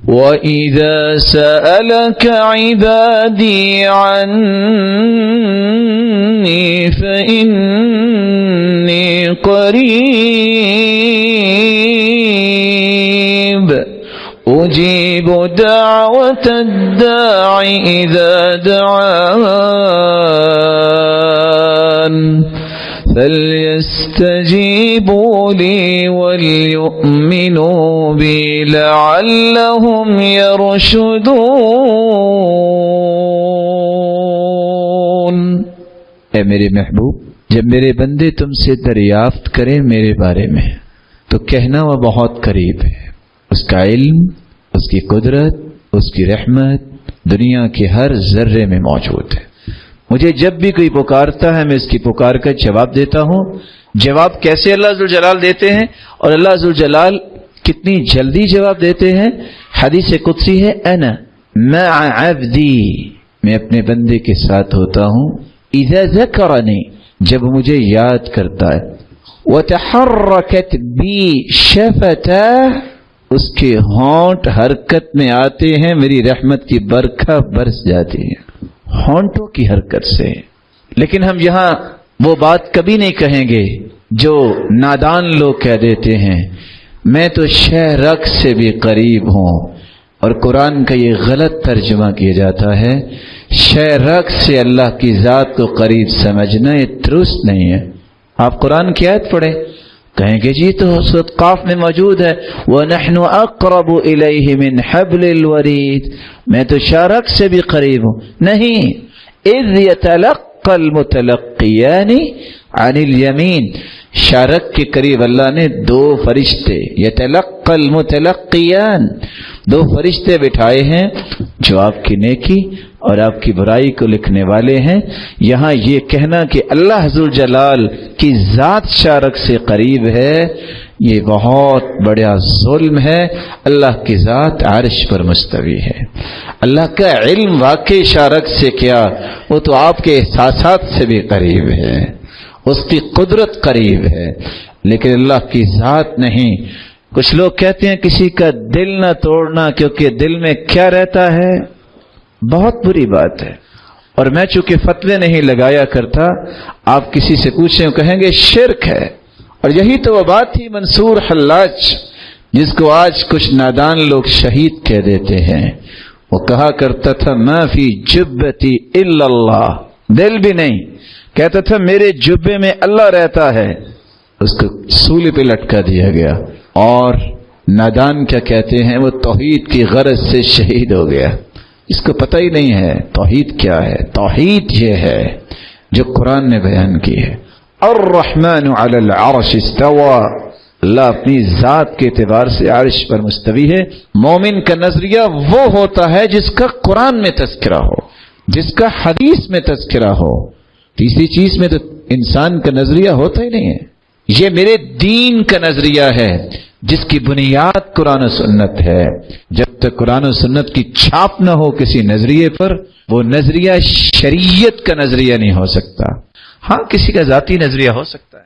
وَإِذَا سَأَلَكَ عِبَادِي عَنِّي فَإِنِّي قَرِيبٌ أُجِيبُ دَعْوَةَ الدَّاعِ إِذَا دَعَانِ فَلْيَسْتَجِيبُوا لِي وَلْيُؤْمِنُوا بِي لَعَلَّهُمْ يَرْشُدُونَ۔ اے میرے محبوب، جب میرے بندے تم سے دریافت کریں میرے بارے میں تو کہنا وہ بہت قریب ہے، اس کا علم، اس کی قدرت، اس کی رحمت دنیا کے ہر ذرے میں موجود ہے۔ مجھے جب بھی کوئی پکارتا ہے میں اس کی پکار کا جواب دیتا ہوں۔ جواب کیسے اللہ ذوالجلال دیتے ہیں اور اللہ ذوالجلال کتنی جلدی جواب دیتے ہیں؟ حدیث قدسی ہے، انا مع عبدی، میں اپنے بندے کے ساتھ ہوتا ہوں، اذا ذکرنی، جب مجھے یاد کرتا ہے، وتحرکت بی شفتاہ، اس کے ہونٹ حرکت میں آتے ہیں، میری رحمت کی برکھا برس جاتی ہے ہونٹوں کی حرکت سے۔ لیکن ہم یہاں وہ بات کبھی نہیں کہیں گے جو نادان لوگ کہہ دیتے ہیں، میں تو شہ رگ سے بھی قریب ہوں، اور قرآن کا یہ غلط ترجمہ کیا جاتا ہے۔ شہ رگ سے اللہ کی ذات کو قریب سمجھنا یہ درست نہیں ہے۔ آپ قرآن کی آیت پڑھیں، کہیں گے جی تو سورۃ قاف میں موجود ہے، وَنَحْنُ أَقْرَبُ إِلَيْهِ مِنْ حَبْلِ الْوَرِيدِ، میں تو شارک سے بھی قریب ہوں۔ نہیں، اِذْ يَتَلَقَّى الْمُتَلَقِّيَانِ عَنِ الْيَمِينِ، شارک کے قریب اللہ نے دو فرشتے، يَتَلَقَّى الْمُتَلَقِّيَانِ، دو فرشتے بٹھائے ہیں جو آپ کی نیکی اور آپ کی برائی کو لکھنے والے ہیں۔ یہاں یہ کہنا کہ اللہ ذوالجلال کی ذات شارک سے قریب ہے، یہ بہت بڑا ظلم ہے۔ اللہ کی ذات عرش پر مستوی ہے۔ اللہ کا علم واقع شارک سے کیا، وہ تو آپ کے احساسات سے بھی قریب ہے، اس کی قدرت قریب ہے، لیکن اللہ کی ذات نہیں۔ کچھ لوگ کہتے ہیں کسی کا دل نہ توڑنا، کیونکہ دل میں کیا رہتا ہے؟ بہت بری بات ہے، اور میں چونکہ فتوے نہیں لگایا کرتا، آپ کسی سے پوچھیں کہیں گے شرک ہے۔ اور یہی تو وہ بات تھی منصور حلاج، جس کو آج کچھ نادان لوگ شہید کہہ دیتے ہیں۔ وہ کہا کرتا تھا ما فی جبتی الا اللہ، دل بھی نہیں، کہتا تھا میرے جبے میں اللہ رہتا ہے، اس کو سولی پہ لٹکا دیا گیا۔ اور نادان کیا کہتے ہیں، وہ توحید کی غرض سے شہید ہو گیا، اس کو پتہ ہی نہیں ہے توحید کیا ہے۔ توحید یہ ہے جو قرآن نے بیان کی ہے، الرحمن علی العرش استوى، اللہ اپنی ذات کے اعتبار سے عرش پر مستوی ہے۔ مومن کا نظریہ وہ ہوتا ہے جس کا قرآن میں تذکرہ ہو، جس کا حدیث میں تذکرہ ہو، تیسری چیز میں تو انسان کا نظریہ ہوتا ہی نہیں ہے۔ یہ میرے دین کا نظریہ ہے جس کی بنیاد قرآن و سنت ہے۔ جب تک قرآن و سنت کی چھاپ نہ ہو کسی نظریے پر، وہ نظریہ شریعت کا نظریہ نہیں ہو سکتا۔ ہاں کسی کا ذاتی نظریہ ہو سکتا ہے۔